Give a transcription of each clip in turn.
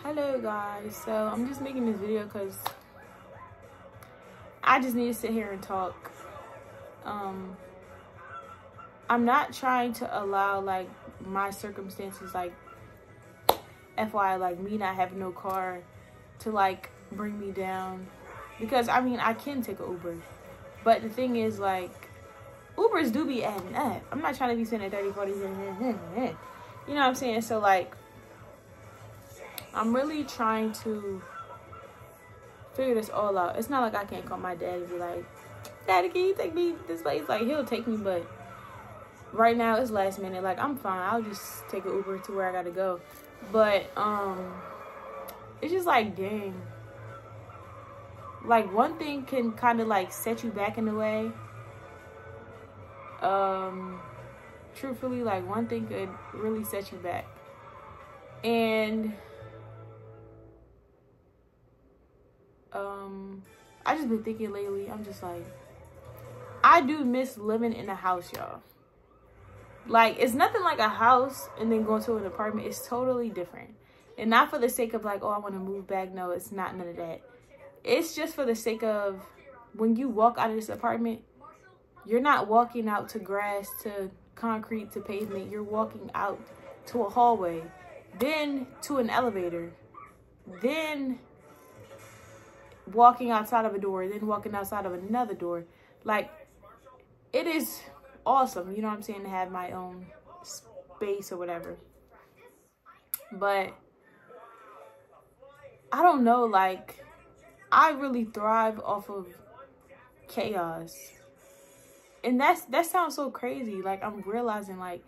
Hello guys, so I'm just making this video because I just need to sit here and talk. I'm not trying to allow like my circumstances, like FYI, like me not having no car, to like bring me down, because I mean I can take an Uber, but the thing is, like, Ubers do be adding up. I'm not trying to be sitting at 30, 40, you know what I'm saying? So like, I'm really trying to figure this all out. It's not like I can't call my dad and be like, Daddy, can you take me this place? Like, he'll take me, but right now it's last minute. Like, I'm fine. I'll just take an Uber to where I gotta go. But it's just like, dang. Like, one thing can kind of like set you back in a way. Truthfully, like, one thing could really set you back. And I just been thinking lately, I'm just like, I do miss living in a house, y'all. Like, it's nothing like a house and then going to an apartment. It's totally different. And not for the sake of like, oh, I want to move back. No, it's not none of that. It's just for the sake of, when you walk out of this apartment, you're not walking out to grass, to concrete, to pavement. You're walking out to a hallway, then to an elevator, then walking outside of a door, then walking outside of another door. Like, it is awesome, you know what I'm saying, to have my own space or whatever. But I don't know, like, I really thrive off of chaos. And that sounds so crazy. Like, I'm realizing, like,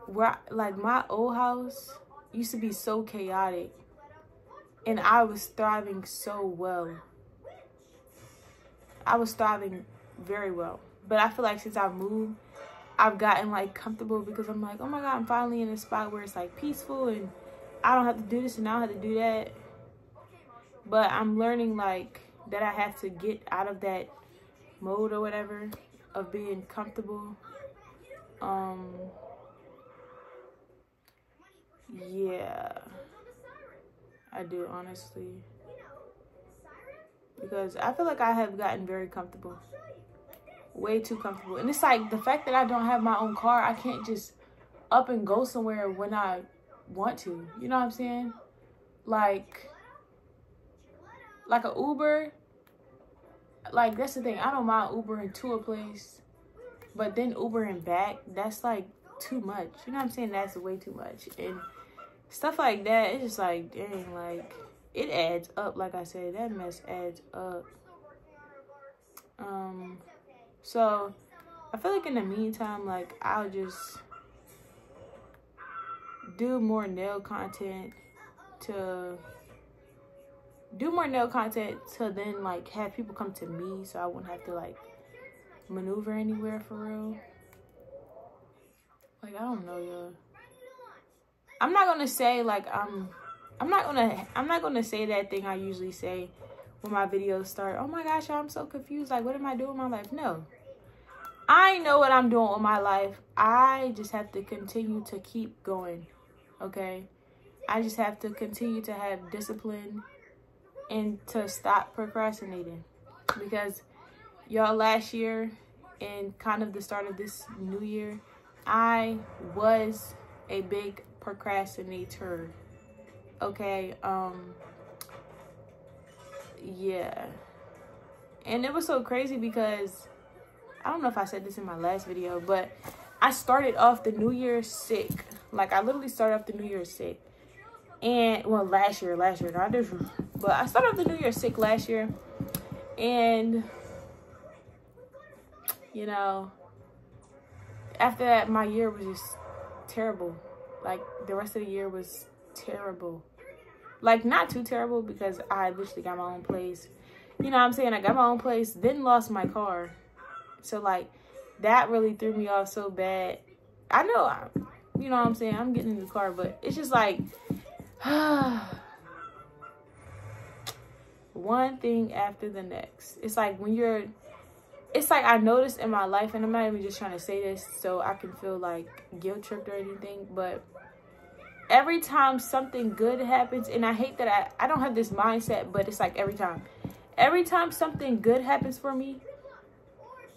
where, like, my old house used to be so chaotic, and I was thriving so well. I was thriving very well. But I feel like since I've moved, I've gotten like comfortable, because I'm like, oh my God, I'm finally in a spot where it's like peaceful and I don't have to do this and I don't have to do that. But I'm learning like that I have to get out of that mode or whatever of being comfortable. Yeah, I do, honestly, because I feel like I have gotten very comfortable, way too comfortable. And it's like the fact that I don't have my own car, I can't just up and go somewhere when I want to, you know what I'm saying? Like a Uber, like, that's the thing, I don't mind Ubering to a place, but then Ubering back, that's like too much, you know what I'm saying? That's way too much. And stuff like that, it's just like, dang, like, it adds up. Like I said, that mess adds up. So I feel like in the meantime, like, I'll just do more nail content to then like have people come to me, so I won't have to like maneuver anywhere for real. Like, I don't know, y'all. I'm not gonna say like I'm not gonna say that thing I usually say when my videos start. Oh my gosh, I'm so confused. Like, what am I doing with my life? No. I know what I'm doing with my life. I just have to continue to keep going. Okay? I just have to continue to have discipline and to stop procrastinating. Because y'all, last year and kind of the start of this new year, I was a big procrastinator. Okay, yeah. And it was so crazy because I don't know if I said this in my last video, but I started off the New Year sick. Like, I literally started off the New Year sick. And, well, last year, not this year. But I started off the New Year sick last year. And, you know, after that, my year was just terrible. Like, the rest of the year was terrible. Like, not too terrible, because I literally got my own place. You know what I'm saying? I got my own place, then lost my car. So, like, that really threw me off so bad. I know, you know what I'm saying? I'm getting a new car, but it's just like, one thing after the next. It's like when you're, it's like I noticed in my life, and I'm not even just trying to say this so I can feel like guilt tripped or anything, but every time something good happens, and I hate that I don't have this mindset, but it's like every time something good happens for me,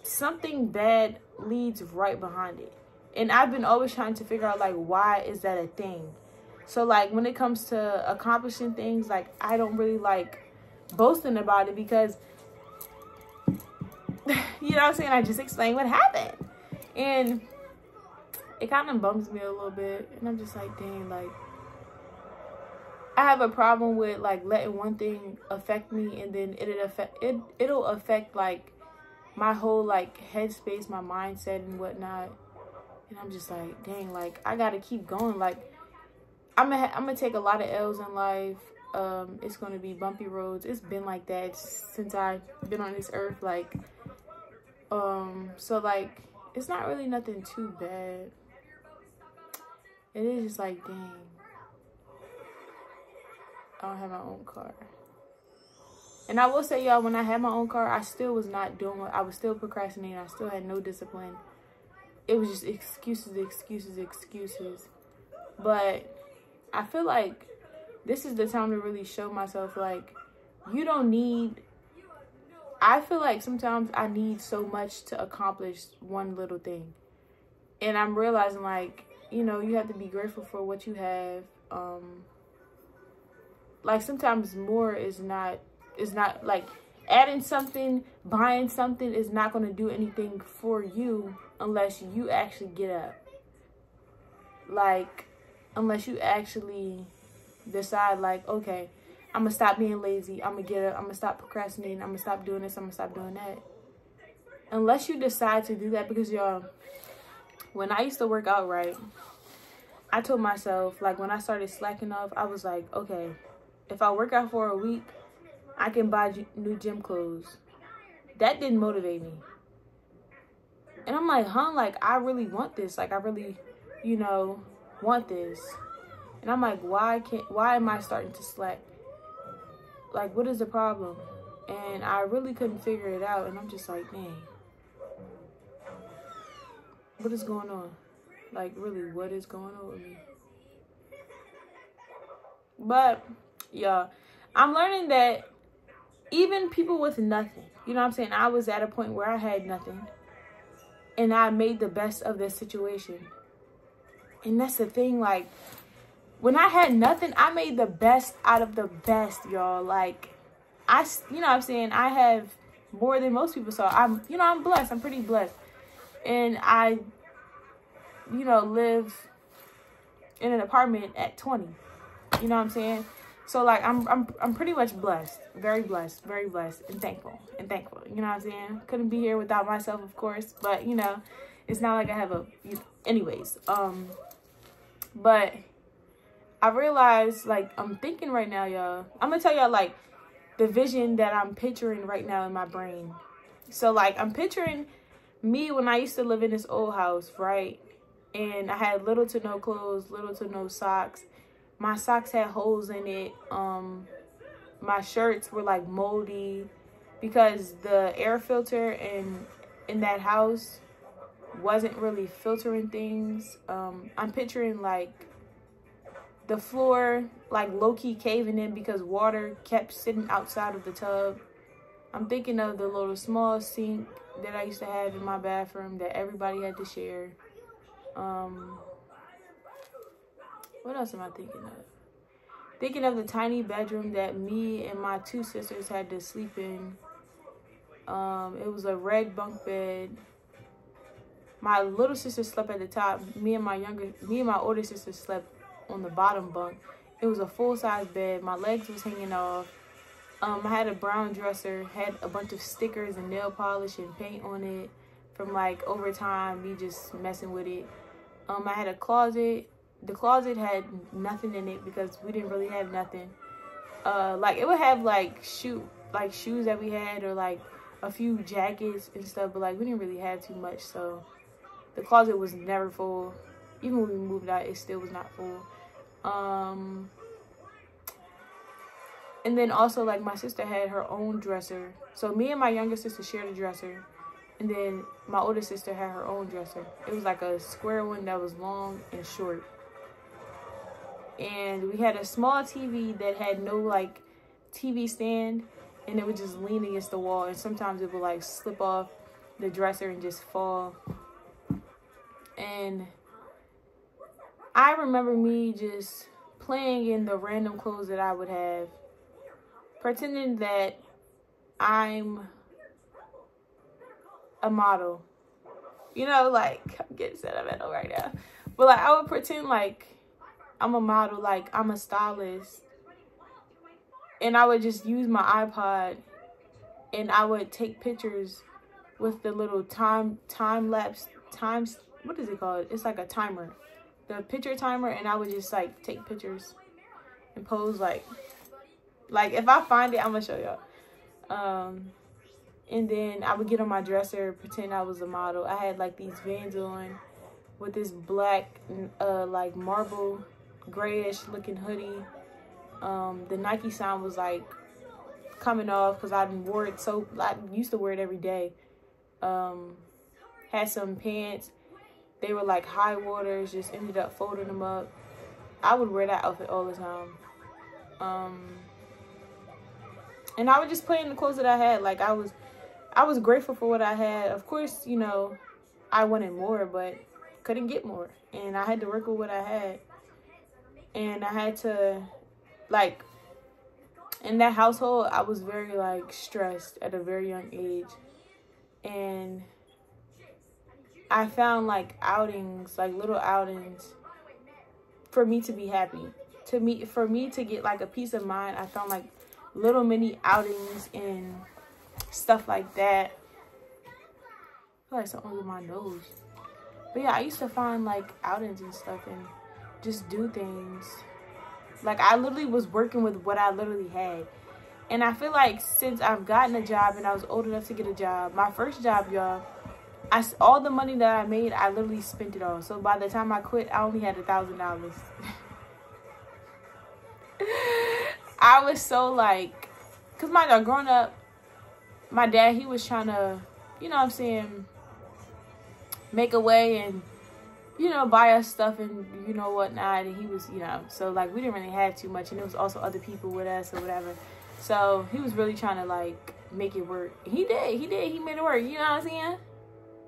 something bad leads right behind it. And I've been always trying to figure out, like, why is that a thing? So, like, when it comes to accomplishing things, like, I don't really like boasting about it because, you know what I'm saying? I just explained what happened. And it kind of bums me a little bit. And I'm just like, dang, like, I have a problem with, like, letting one thing affect me, and then it'll affect, like, my whole, like, headspace, my mindset and whatnot. And I'm just like, dang, like, I gotta keep going. Like, I'm gonna take a lot of L's in life. It's gonna be bumpy roads. It's been like that since I've been on this earth. Like, so, like, it's not really nothing too bad. It is just like, dang, I don't have my own car. And I will say, y'all, when I had my own car, I still was not doing what I was still procrastinating. I still had no discipline. It was just excuses, excuses, excuses. But I feel like this is the time to really show myself, like, you don't need, I feel like sometimes I need so much to accomplish one little thing. And I'm realizing, like, you know, you have to be grateful for what you have. Like, sometimes more is not like adding something, buying something is not going to do anything for you unless you actually get up. Like, unless you actually decide, like, okay, I'm going to stop being lazy. I'm going to get up. I'm going to stop procrastinating. I'm going to stop doing this. I'm going to stop doing that. Unless you decide to do that, because, y'all, when I used to work out, right, I told myself, like, when I started slacking off, I was like, okay, if I work out for a week, I can buy new gym clothes. That didn't motivate me. And I'm like, huh? Like, I really want this. Like, I really, you know, want this. And I'm like, why am I starting to slack? Like, what is the problem? And I really couldn't figure it out. And I'm just like, dang, what is going on? Like, really, what is going on with me? But, yeah, I'm learning that even people with nothing, you know what I'm saying? I was at a point where I had nothing, and I made the best of this situation. And that's the thing, like, when I had nothing, I made the best out of the best, y'all. Like, you know what I'm saying? I have more than most people, so I'm blessed. I'm pretty blessed. And I, you know, live in an apartment at 20. You know what I'm saying? So, like, I'm pretty much blessed, very blessed, and thankful. You know what I'm saying? Couldn't be here without myself, of course, but, you know, it's not like I have anyways. But I realized, like, I'm thinking right now, y'all. I'm gonna tell y'all, like, the vision that I'm picturing right now in my brain. So, like, I'm picturing me when I used to live in this old house, right? And I had little to no clothes, little to no socks. My socks had holes in it. My shirts were, like, moldy because the air filter in that house wasn't really filtering things. I'm picturing, like, the floor, like, low-key caving in because water kept sitting outside of the tub. I'm thinking of the little small sink that I used to have in my bathroom that everybody had to share. What else am I thinking of? Thinking of the tiny bedroom that me and my two sisters had to sleep in. It was a red bunk bed. My little sister slept at the top. Me and my older sister slept on the bottom bunk. It was a full-size bed. My legs was hanging off. I had a brown dresser, had a bunch of stickers and nail polish and paint on it from, like, over time, me just messing with it. I had a closet. The closet had nothing in it because we didn't really have nothing. Like, it would have, like, shoes that we had, or, like, a few jackets and stuff, but, like, we didn't really have too much, so the closet was never full. Even when we moved out, it still was not full. And then also, like, my sister had her own dresser. So me and my younger sister shared a dresser. And then my older sister had her own dresser. It was like a square one that was long and short. and we had a small TV that had no like TV stand, and it would just lean against the wall, and sometimes it would like slip off the dresser and just fall. And I remember me just playing in the random clothes that I would have, pretending that I'm a model. You know, like, I'm getting sentimental right now. But like, I would pretend like I'm a model, like I'm a stylist. And I would just use my iPod and I would take pictures with the little time lapse, what is it called? It's like a timer. The picture timer, and I would just like take pictures and pose like if I find it, I'm gonna show y'all. And then I would get on my dresser, pretend I was a model. I had like these Vans on with this black like marble grayish looking hoodie. The Nike sign was like coming off because I wore it I used to wear it every day. Had some pants. They were like high waters, just ended up folding them up. I would wear that outfit all the time. And I would just play in the clothes that I had. Like I was grateful for what I had. Of course, you know, I wanted more, but couldn't get more. And I had to work with what I had. And I had to, like, in that household, I was very, like, stressed at a very young age. And I found, like, outings, like, little outings for me to be happy. For me to get, like, a peace of mind, I found, like, little mini outings and stuff like that. I feel like something with my nose. But yeah, I used to find like outings and stuff and just do things. Like I literally was working with what I literally had. And I feel like since I've gotten a job and I was old enough to get a job, my first job, y'all, all the money that I made, I literally spent it all. So by the time I quit, I only had $1,000. I was so like, cause my dad, growing up, my dad, he was trying to, you know what I'm saying, make a way and, you know, buy us stuff and, you know, whatnot. And he was, you know, so, like, we didn't really have too much. And there was also other people with us or whatever. So, he was really trying to, like, make it work. He did. He made it work. You know what I'm saying?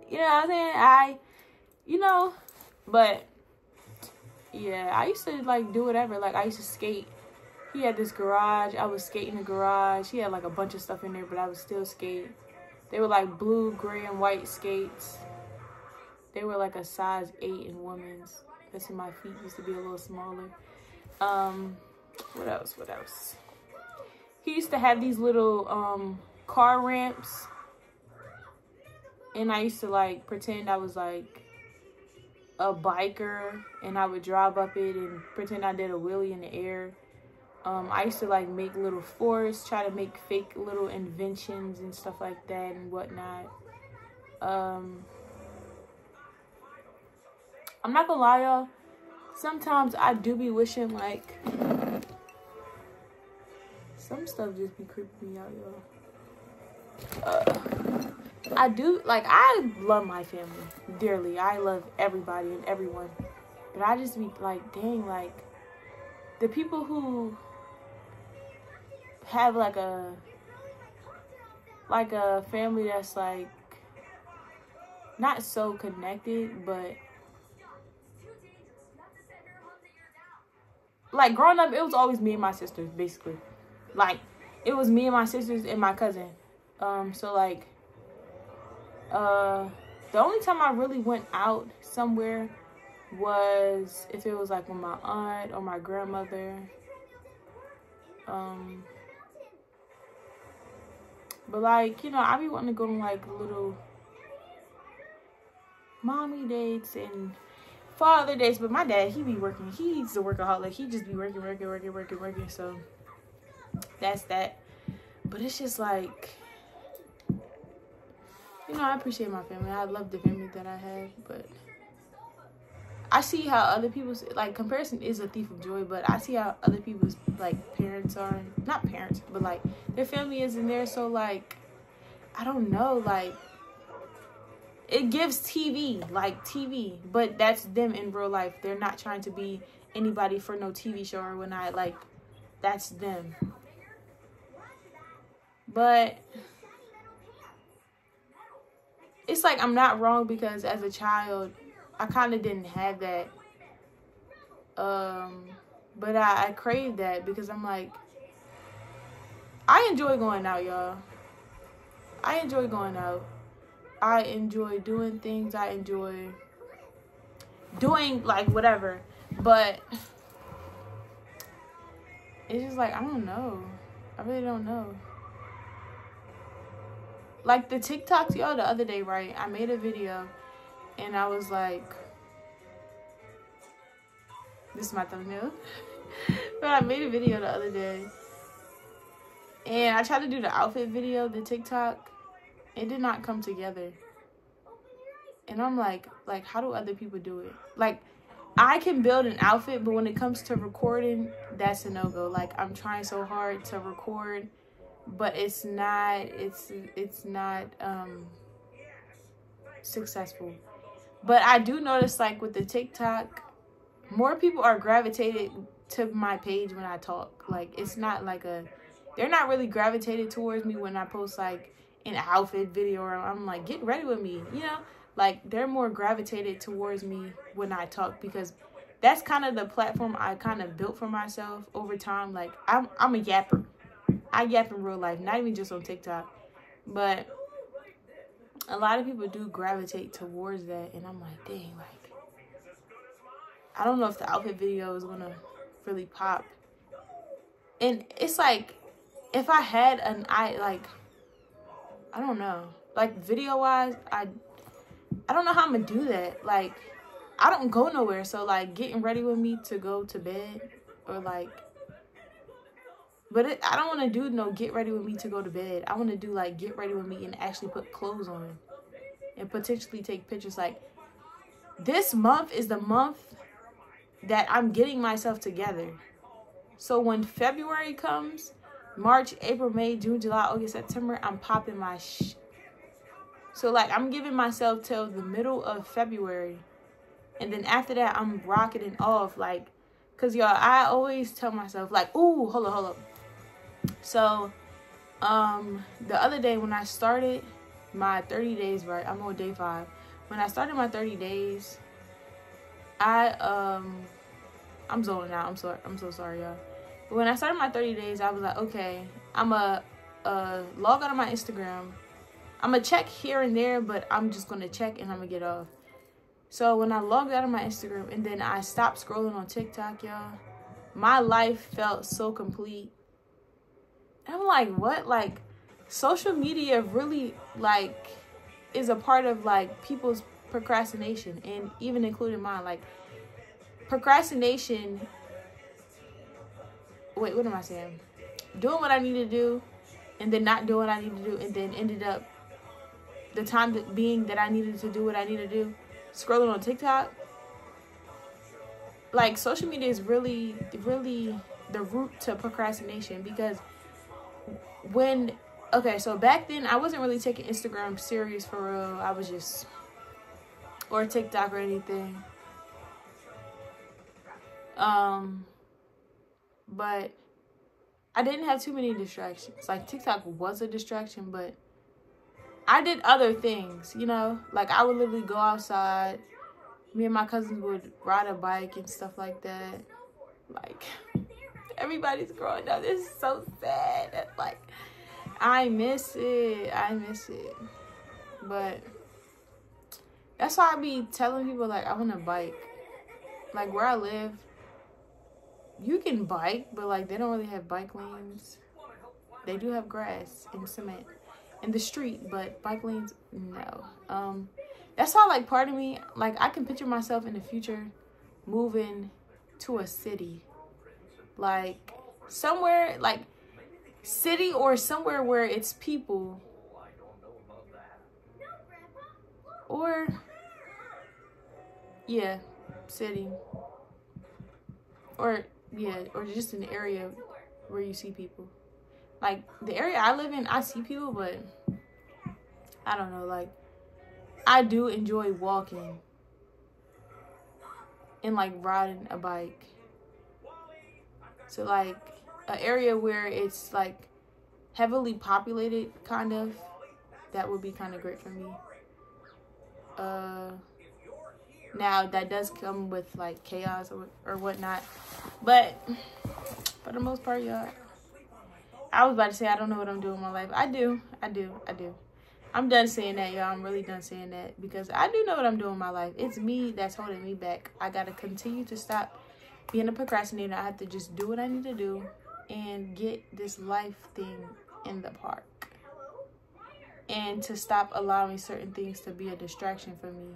You know what I'm saying? you know, but, yeah, I used to, like, do whatever. Like, I used to skate. He had this garage. I would skate in the garage. He had, like, a bunch of stuff in there, but I would still skate. They were, like, blue, gray, and white skates. They were, like, a size 8 in women's. That's when my feet used to be a little smaller. What else? He used to have these little, car ramps. And I used to, like, pretend I was, like, a biker. And I would drive up it and pretend I did a wheelie in the air. I used to, like, make little forts, try to make fake little inventions and stuff like that and whatnot. I'm not gonna lie, y'all. Sometimes I do be wishing, like, some stuff just be creeping me out, y'all. I do, like, I love my family dearly. I love everybody and everyone. But I just be like, dang, like, the people who have, like a family that's, like, not so connected, but, like, growing up, it was always me and my sisters, basically. Like, it was me and my sisters and my cousin. So, like, the only time I really went out somewhere was if it was, like, with my aunt or my grandmother. But, like, you know, I be wanting to go on, like, little mommy dates and father dates. But my dad, he be working. He's a workaholic. He just be working. So, that's that. But it's just, like, you know, I appreciate my family. I love the family that I have. But I see how other people's, like, comparison is a thief of joy. But I see how other people's, like, parents are. Not parents, but, like, their family is in there. So, like, I don't know, like, it gives TV, like, TV. But that's them in real life. They're not trying to be anybody for no TV show or whatnot. Like, that's them. But it's like I'm not wrong, because as a child, I kind of didn't have that. But I crave that, because I'm like, I enjoy going out, y'all. I enjoy going out. I enjoy doing things. I enjoy doing, like, whatever. But it's just like, I don't know. I really don't know. Like, the TikToks, y'all, the other day, right? I made a video, and I was like, this is my thumbnail. But I made a video the other day, and I tried to do the outfit video, the TikTok. It did not come together. And I'm like, how do other people do it? Like, I can build an outfit, but when it comes to recording, that's a no-go. Like, I'm trying so hard to record, but it's not successful. But I do notice, like, with the TikTok, more people are gravitated to my page when I talk. Like, it's not like they're not really gravitated towards me when I post, like, an outfit video, or I'm like, get ready with me, you know? Like, they're more gravitated towards me when I talk, because that's kind of the platform I kind of built for myself over time. Like, I'm a yapper. I yap in real life, not even just on TikTok. But a lot of people do gravitate towards that, and I'm like, dang, like, I don't know if the outfit video is gonna really pop. And it's like, if I had I don't know, like, video wise, I don't know how I'm gonna do that. Like, I don't go nowhere, so, like, getting ready with me to go to bed, or like, but I don't want to do no get ready with me to go to bed. I want to do, like, get ready with me and actually put clothes on and potentially take pictures. Like, this month is the month that I'm getting myself together. So when February comes, March, April, May, June, July, August, September, I'm popping my So, like, I'm giving myself till the middle of February. And then after that, I'm rocketing off. Like, because, y'all, I always tell myself, like, ooh, hold up. So, the other day when I started my 30 days, right, I'm on day 5. When I started my 30 days, I'm zoning out. I'm so sorry, y'all. But when I started my 30 days, I was like, okay, I'm a log out of my Instagram. I'm gonna check here and there, but I'm just gonna check and I'm gonna get off. So when I logged out of my Instagram and then I stopped scrolling on TikTok, y'all, my life felt so complete. And I'm like, what? Like, social media really, like, is a part of, like, people's procrastination, and even including mine. Like, procrastination, wait, what am I saying? Doing what I need to do, and then not doing what I need to do, and then ended up, the time being that I needed to do what I need to do, scrolling on TikTok. Like, social media is really, really the root to procrastination, because okay, so back then, I wasn't really taking Instagram serious for real. I was just, or TikTok or anything. But I didn't have too many distractions. Like, TikTok was a distraction, but I did other things, you know? Like, I would literally go outside. Me and my cousins would ride a bike and stuff like that. Like, everybody's growing up. This is so sad. Like, I miss it. But that's why I be telling people, like, I want to bike. Like, where I live, you can bike, but, like, they don't really have bike lanes. They do have grass and cement in the street, but bike lanes, no. That's why, like, part of me, like, I can picture myself in the future moving to a city. Like, somewhere, like, city or somewhere where it's people. Or, yeah, city. Or, yeah, or just an area where you see people. Like, the area I live in, I see people, but I don't know, like, I do enjoy walking and, like, riding a bike. So like an area where it's like heavily populated, kind of, that would be kind of great for me. Now that does come with like chaos or whatnot, but for the most part, y'all, I was about to say I don't know what I'm doing in my life. I do. I'm done saying that, y'all. I'm really done saying that, because I do know what I'm doing in my life. It's me that's holding me back. I gotta continue to stop being a procrastinator. I have to just do what I need to do and get this life thing in the park, and to stop allowing certain things to be a distraction for me,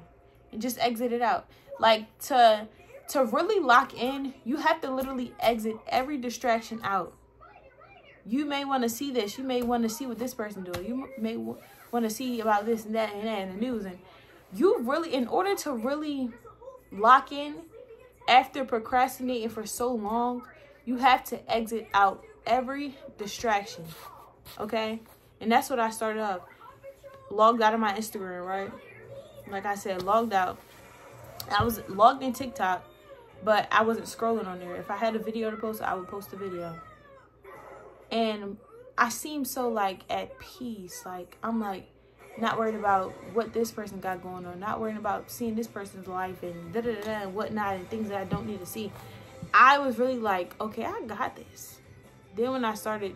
and just exit it out. Like, to really lock in, you have to literally exit every distraction out. You may want to see this. You may want to see what this person doing. You may want to see about this and that in the news. And you really, in order to really lock in after procrastinating for so long, you have to exit out every distraction. Okay? And that's what I started off. Logged out of my Instagram, right? Like I said, logged out. I was logged in TikTok, but I wasn't scrolling on there. If I had a video to post, I would post a video. And I seem so like at peace. Like, I'm like not worried about what this person got going on, not worrying about seeing this person's life and and whatnot, and things that I don't need to see. I was really like, okay, I got this. Then when I started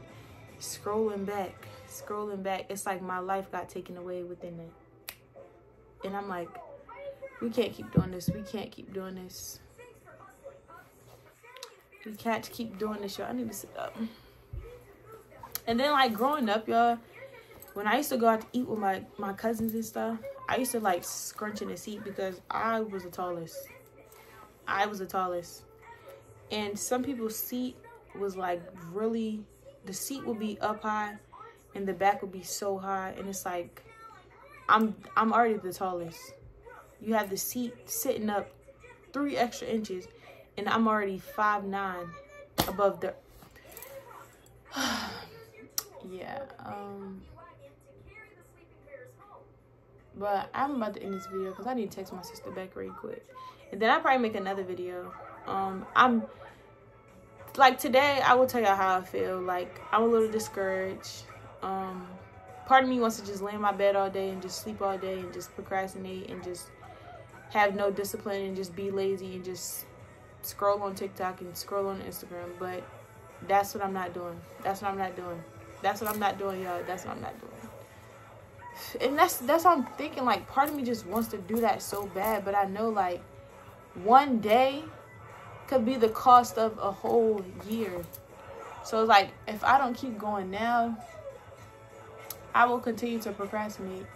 scrolling back, it's like my life got taken away within it. And I'm like, we can't keep doing this. We can't keep doing this. We can't keep doing this, y'all. I need to sit up. And then, like, growing up, y'all, when I used to go out to eat with my cousins and stuff, I used to, like, scrunch in the seat because I was the tallest. And some people's seat was, like, really, the seat would be up high and the back would be so high. And it's like, I'm already the tallest. You have the seat sitting up 3 extra inches, and I'm already 5'9" above the... Yeah, but I'm about to end this video because I need to text my sister back really quick, and then I'll probably make another video. I'm like, today I will tell y'all how I feel. Like, I'm a little discouraged. Part of me wants to just lay in my bed all day and just sleep all day and just procrastinate and just have no discipline and just be lazy and just scroll on TikTok and scroll on Instagram. But that's what I'm not doing. That's what I'm not doing, y'all. That's what I'm not doing. And that's what I'm thinking. Like, part of me just wants to do that so bad, but I know, like, one day could be the cost of a whole year. So it's like, if I don't keep going now, I will continue to procrastinate.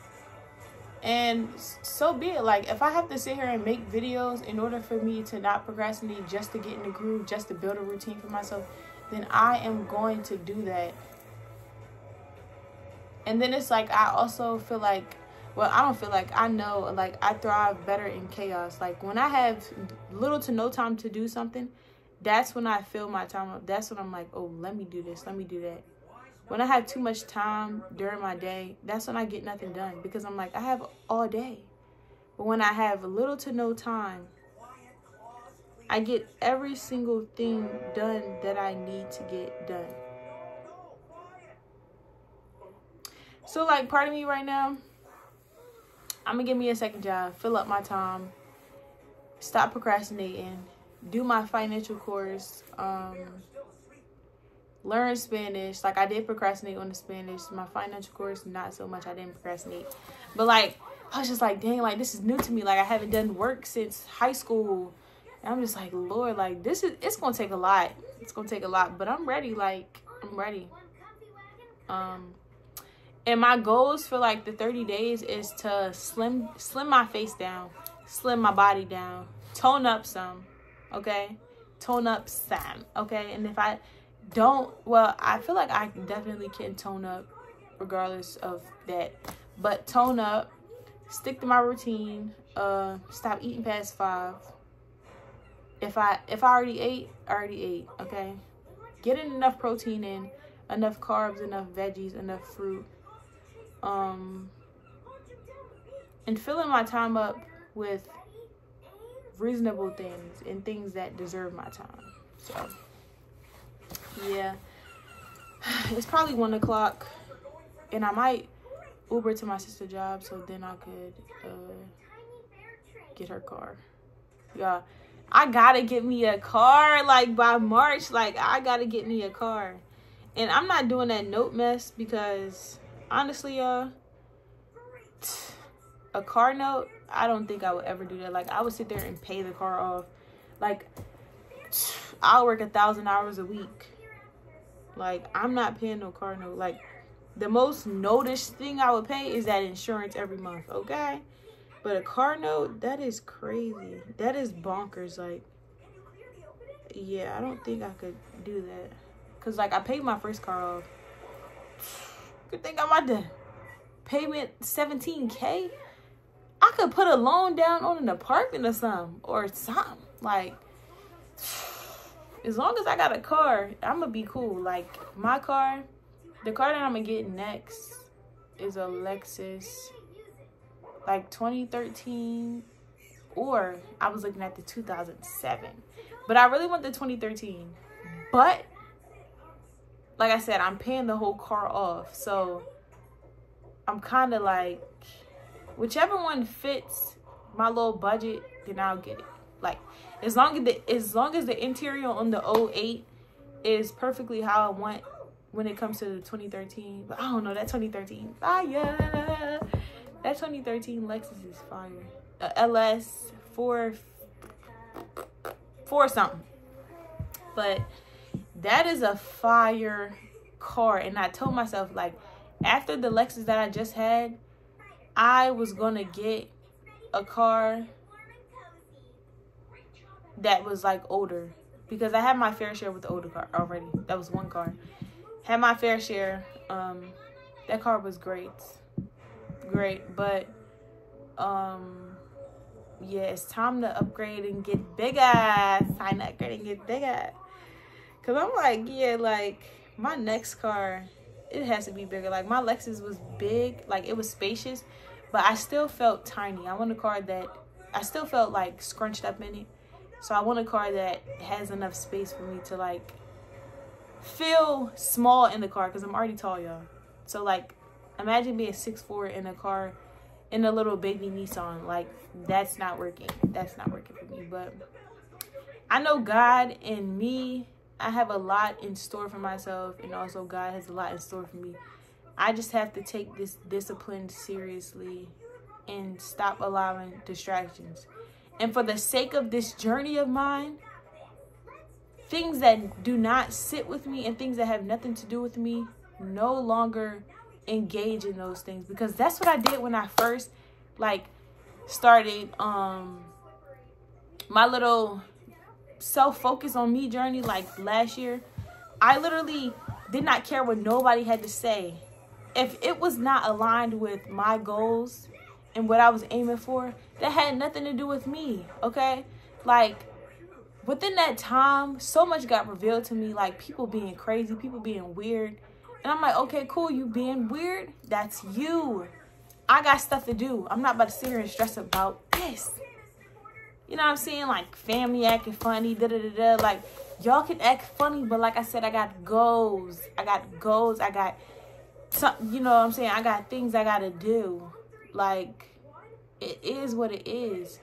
And so be it. Like, if I have to sit here and make videos in order for me to not procrastinate, just to get in the groove, just to build a routine for myself, then I am going to do that. And then it's like, I also feel like, well, I don't feel like, I know, like, I thrive better in chaos. Like, when I have little to no time to do something, that's when I fill my time up. That's when I'm like, oh, let me do this, let me do that. When I have too much time during my day, that's when I get nothing done, because I'm like, I have all day. But when I have little to no time, I get every single thing done that I need to get done. So, like, part of me right now, I'm going to give me a second job, fill up my time, stop procrastinating, do my financial course, learn Spanish. Like, I did procrastinate on the Spanish. My financial course, not so much. I didn't procrastinate. But, like, I was just like, dang, like, this is new to me. Like, I haven't done work since high school. And I'm just like, Lord, like, it's going to take a lot. It's going to take a lot. But I'm ready. Like, I'm ready. And my goals for, like, the 30 days is to slim my face down, slim my body down, tone up some, okay? Tone up some, okay? And if I don't, well, I feel like I definitely can tone up regardless of that. But tone up, stick to my routine, stop eating past 5. If I already ate, I already ate, okay? Getting enough protein in, enough carbs, enough veggies, enough fruit. And filling my time up with reasonable things and things that deserve my time. So yeah, it's probably 1 o'clock, and I might Uber to my sister's job so then I could get her car. Yeah, I gotta get me a car like by March. Like, I gotta get me a car, and I'm not doing that note mess because honestly, y'all, a car note, I don't think I would ever do that. Like, I would sit there and pay the car off. Like, I'll work 1,000 hours a week. Like, I'm not paying no car note. Like, the most noticed thing I would pay is that insurance every month, okay? But a car note, that is crazy. That is bonkers. Like, yeah, I don't think I could do that. Because, like, I paid my first car off. Good thing I'm about to payment $17K. I could put a loan down on an apartment or something. Or something. Like, as long as I got a car, I'm going to be cool. Like, my car, the car that I'm going to get next is a Lexus, like 2013, or I was looking at the 2007. But I really want the 2013. But, like I said, I'm paying the whole car off. So, I'm kind of like, whichever one fits my little budget, then I'll get it. Like, as long as the interior on the 08 is perfectly how I want when it comes to the 2013. But I don't know, that 2013 fire. That 2013 Lexus is fire. LS 4 something. But that is a fire car. And I told myself, like, after the Lexus that I just had, I was gonna get a car that was like older, because I had my fair share with the older car already. That was one car. Had my fair share. That car was great, but yeah, it's time to upgrade and get bigger. Time to upgrade and get bigger. Cause I'm like, yeah, like my next car, it has to be bigger. Like, my Lexus was big, like it was spacious, but I still felt tiny. I want a car that I still felt like scrunched up in it. So I want a car that has enough space for me to like feel small in the car, because I'm already tall, y'all. So like, imagine being 6'4" in a car, in a little baby Nissan. Like, that's not working. That's not working for me. But I know God and me, I have a lot in store for myself, and also God has a lot in store for me. I just have to take this discipline seriously and stop allowing distractions. And for the sake of this journey of mine, things that do not sit with me and things that have nothing to do with me, no longer engage in those things. Because that's what I did when I first, like, started my little self-focus on me journey, like, last year. I literally did not care what nobody had to say. If it was not aligned with my goals and what I was aiming for, that had nothing to do with me, okay? Like, within that time, so much got revealed to me, like people being crazy, people being weird. And I'm like, okay, cool, you being weird, that's you. I got stuff to do. I'm not about to sit here and stress about this. You know what I'm saying? Like, family acting funny, da-da-da-da. Like, y'all can act funny, but like I said, I got goals. I got some, you know what I'm saying? I got things I got to do. Like, it is what it is.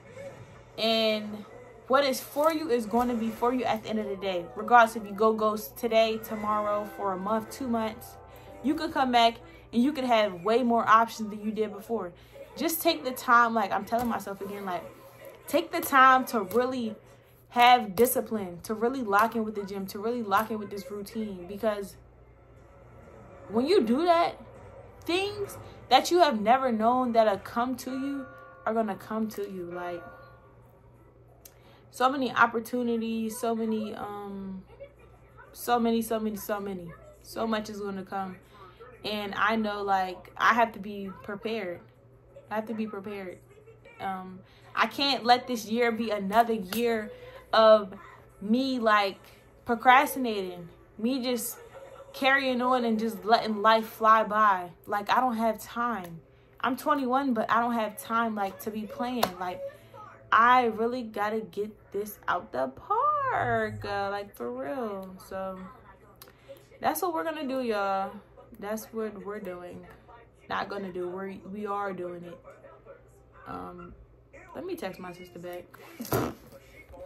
And what is for you is going to be for you at the end of the day. Regardless if you go ghost today, tomorrow, for a month, 2 months, you could come back and you could have way more options than you did before. Just take the time, like I'm telling myself again, like, take the time to really have discipline, to really lock in with the gym, to really lock in with this routine. Because when you do that, things that you have never known that have come to you are going to come to you. Like, so many opportunities, so much is going to come. And I know, like, I have to be prepared. I can't let this year be another year of me, like, procrastinating, me just carrying on and just letting life fly by. Like, I don't have time. I'm 21, but I don't have time, like, to be playing. Like, I really gotta get this out the park, like, for real. So that's what we're gonna do, y'all. That's what we're doing. Not gonna do. We are doing it. Let me text my sister back.